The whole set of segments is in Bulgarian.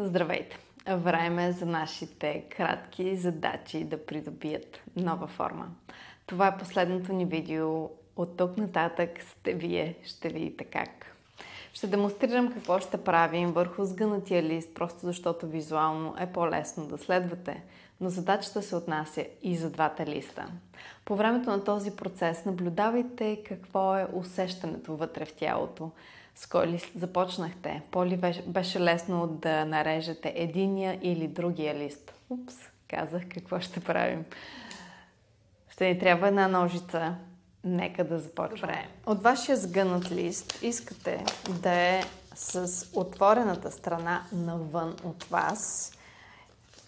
Здравейте! Време е за нашите кратки задачи да придобият нова форма. Това е последното ни видео. От тук нататък сте вие, ще видите как. Ще демонстрирам какво ще правим върху сгънатия лист, просто защото визуално е по-лесно да следвате. Но задачата се отнася и за двата листа. По времето на този процес наблюдавайте какво е усещането вътре в тялото. С кой лист започнахте? По-ли беше лесно да нарежете единия или другия лист? Упс, казах какво ще правим. Ще ни трябва една ножица. Нека да започваме. От вашия сгънат лист искате да е с отворената страна навън от вас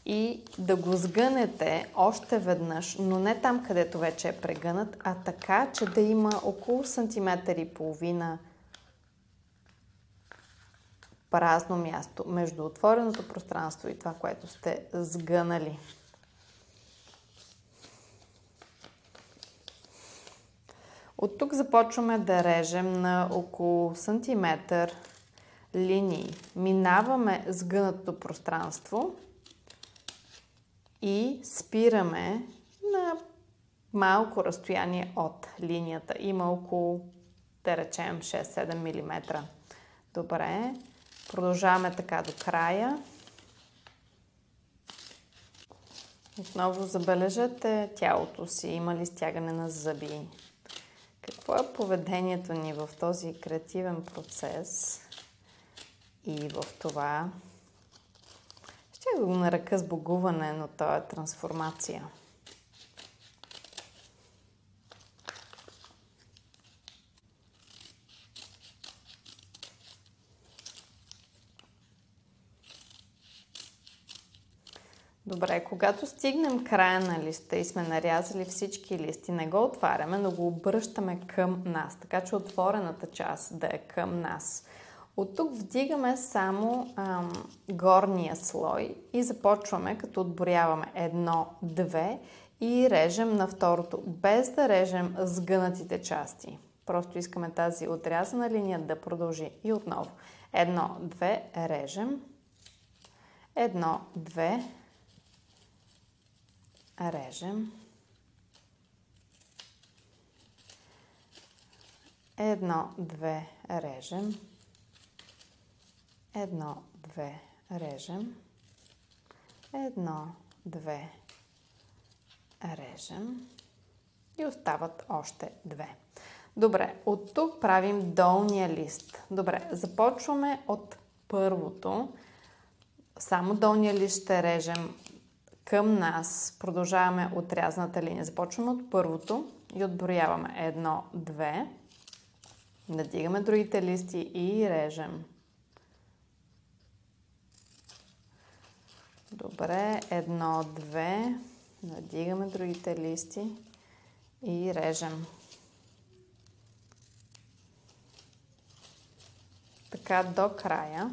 и да го сгънете още веднъж, но не там, където вече е прегънат, а така, че да има около сантиметър и половина празно място между отвореното пространство и това, което сте сгънали. От тук започваме да режем на около сантиметър линии. Минаваме сгънатото пространство и спираме на малко разстояние от линията. Има около, да речем, 6-7 мм. Добре. Продължаваме така до края. Отново забележете тялото си. Има ли стягане на зъби? Какво е поведението ни в този креативен процес и в това? Ще го нарека сбогуване, но то е трансформация. Добре, когато стигнем края на листа и сме нарязали всички листи, не го отваряме, но го обръщаме към нас, така че отворената част да е към нас. От тук вдигаме само горния слой и започваме, като отборяваме 1, 2 и режем на второто, без да режем сгънатите части. Просто искаме тази отрязана линия да продължи. И отново 1, 2, режем. 1, 2, режем. 1, 2, режем. 1, 2, режем. 1, 2, режем. И остават още 2. Добре, от тук правим долния лист. Добре, започваме от първото. Само долния лист ще режем към нас. Продължаваме отрязаната линия. Започваме от първото и отброяваме 1, 2. Надигаме другите листи и режем. Добре, 1, 2. Надигаме другите листи и режем. Така до края.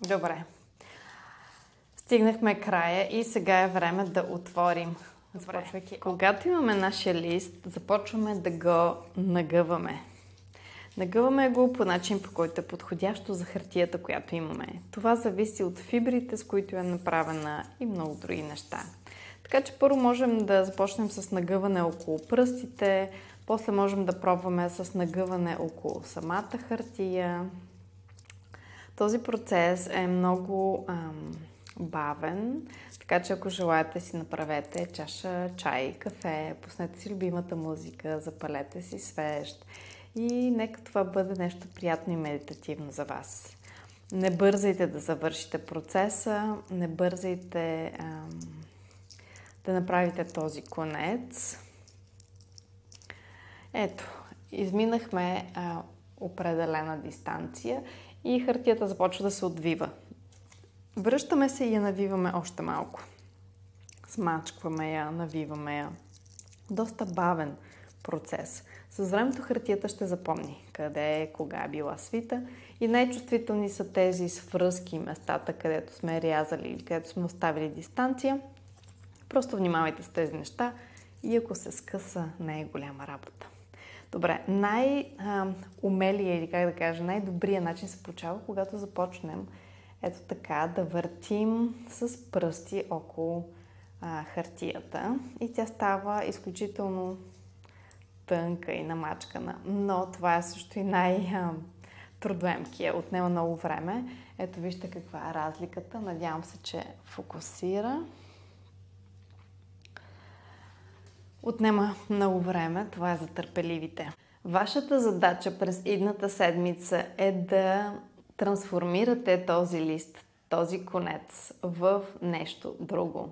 Добре. Стигнахме края и сега е време да отворим. Когато имаме нашия лист, започваме да го нагъваме. Нагъваме го по начин, по който е подходящо за хартията, която имаме. Това зависи от фибрите, с които е направена и много други неща. Така че първо можем да започнем с нагъване около пръстите, после можем да пробваме с нагъване около самата хартия. Този процес е много бавен, така че ако желаете си направете чаша чай, кафе, пуснете си любимата музика, запалете си свещ и нека това бъде нещо приятно и медитативно за вас. Не бързайте да завършите процеса, не бързайте да направите този конец. Ето, изминахме определена дистанция и хартията започва да се отвива. Връщаме се и я навиваме още малко. Смачкваме я, навиваме я. доста бавен процес. С времето хартията ще запомни къде, кога е била свита и най-чувствителни са тези свръзки, местата, където сме рязали или където сме оставили дистанция. Просто внимавайте с тези неща и ако се скъса, не е голяма работа. Добре, най-умелия или как да кажа, най-добрият начин се получава, когато започнем ето така да въртим с пръсти около хартията и тя става изключително тънка и намачкана, но това е също и най-трудоемкия. Отнема много време. Ето вижте каква е разликата. Надявам се, че фокусира. Отнема много време. Това е за търпеливите. Вашата задача през идната седмица е да трансформирате този лист, този конец в нещо друго.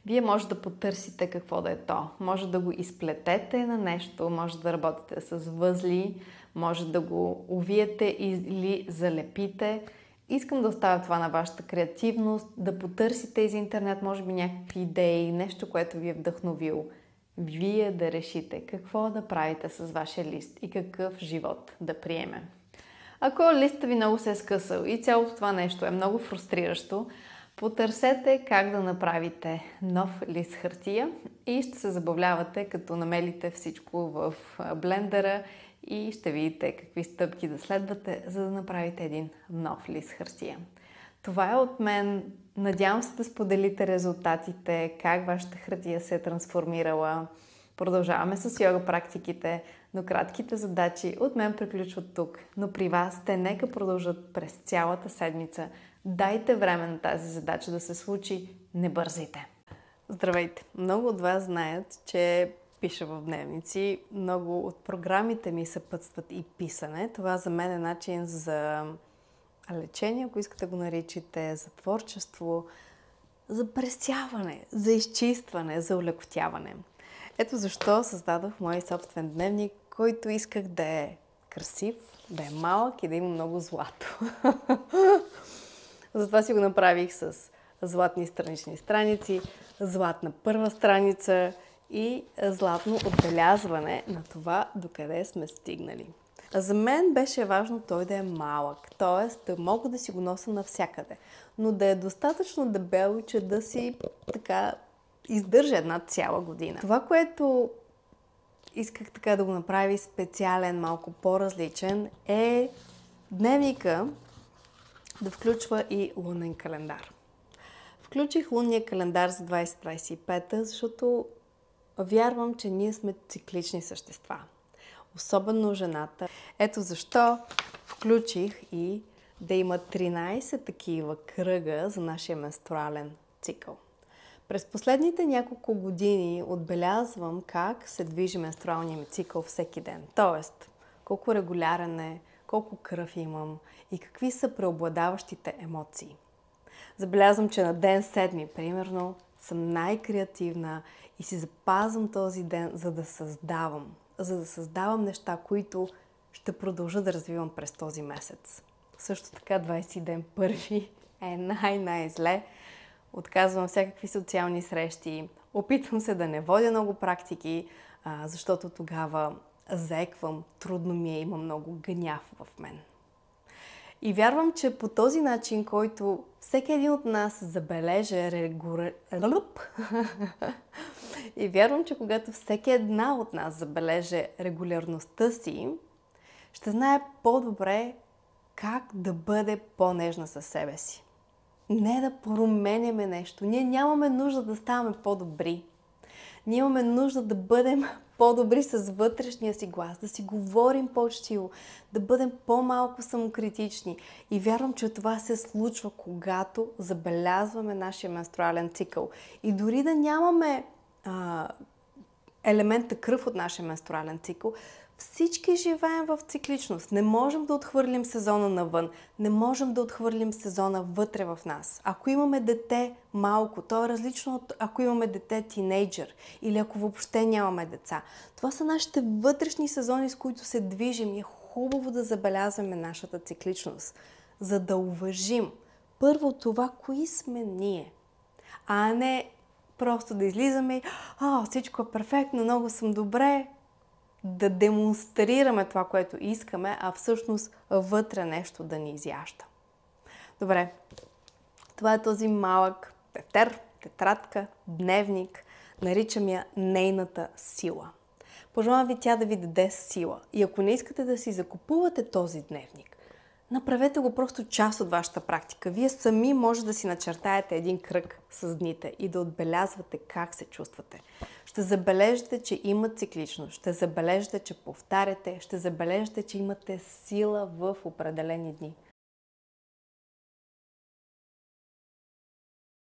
Вие може да потърсите какво да е то. Може да го изплетете на нещо, може да работите с възли, може да го увиете или залепите. Искам да оставя това на вашата креативност, да потърсите из интернет, може би някакви идеи, нещо, което ви е вдъхновило. Вие да решите какво да правите с вашия лист и какъв живот да приеме. Ако листът ви много се е скъсал и цялото това нещо е много фрустриращо, потърсете как да направите нов лист хартия и ще се забавлявате, като намелите всичко в блендера и ще видите какви стъпки да следвате, за да направите един нов лист хартия. Това е от мен. Надявам се да споделите резултатите, как вашата хартия се е трансформирала. Продължаваме с йога практиките, но кратките задачи от мен приключват тук. Но при вас те нека продължат през цялата седмица. Дайте време на тази задача да се случи, не бързайте. Здравейте! Много от вас знаят, че пиша в дневници. Много от програмите ми съпътстват и писане. Това за мен е начин за лечение, ако искате го наричате, за творчество, за пресяване, за изчистване, за улекотяване. Ето защо създадох мой собствен дневник, който исках да е красив, да е малък и да има много злато. Затова си го направих с златни странични страници, златна първа страница и златно отбелязване на това, докъде сме стигнали. За мен беше важно той да е малък, т.е. да мога да си го нося навсякъде, но да е достатъчно дебел, че да си така издържа една цяла година. Това, което исках така да го направи специален, малко по-различен, е дневника да включва и лунен календар. Включих лунния календар за 2025, защото вярвам, че ние сме циклични същества. Особено жената. Ето защо включих и да има 13 такива кръга за нашия менструален цикъл. През последните няколко години отбелязвам как се движи менструалния ми цикъл всеки ден. Тоест, колко регулярен е, колко кръв имам и какви са преобладаващите емоции. Забелязвам, че на ден 7, примерно, съм най-креативна и си запазвам този ден, за да създавам неща, които ще продължа да развивам през този месец. Също така 20 ден първи е най-зле. Отказвам всякакви социални срещи. Опитвам се да не водя много практики, защото тогава заеквам, трудно ми е, има много гняв в мен. И вярвам, че по този начин, който всеки един от нас забележи И вярвам, че когато всеки една от нас забележи регулярността си, ще знае по-добре как да бъде по-нежна със себе си. Не да променяме нещо. Ние нямаме нужда да ставаме по-добри. Ние имаме нужда да бъдем по-добри с вътрешния си глас, да си говорим по-щиро, да бъдем по-малко самокритични. И вярвам, че това се случва, когато забелязваме нашия менструален цикъл. И дори да нямаме елемента кръв от нашия менструален цикъл, всички живеем в цикличност. Не можем да отхвърлим сезона навън. Не можем да отхвърлим сезона вътре в нас. Ако имаме дете малко, то е различно от ако имаме дете тинейджър или ако въобще нямаме деца. Това са нашите вътрешни сезони, с които се движим и е хубаво да забелязваме нашата цикличност, за да уважим първо това, кои сме ние, а не просто да излизаме и всичко е перфектно, много съм добре, да демонстрираме това, което искаме, а всъщност вътре нещо да ни изяжда. Добре, това е този малък тефтер, тетрадка, дневник. Наричам я нейната сила. Пожелавам ви тя да ви даде сила. И ако не искате да си закупувате този дневник, направете го просто част от вашата практика. Вие сами може да си начертаете един кръг с дните и да отбелязвате как се чувствате. Ще забележите, че има цикличност, ще забележите, че повтаряте, ще забележите, че имате сила в определени дни.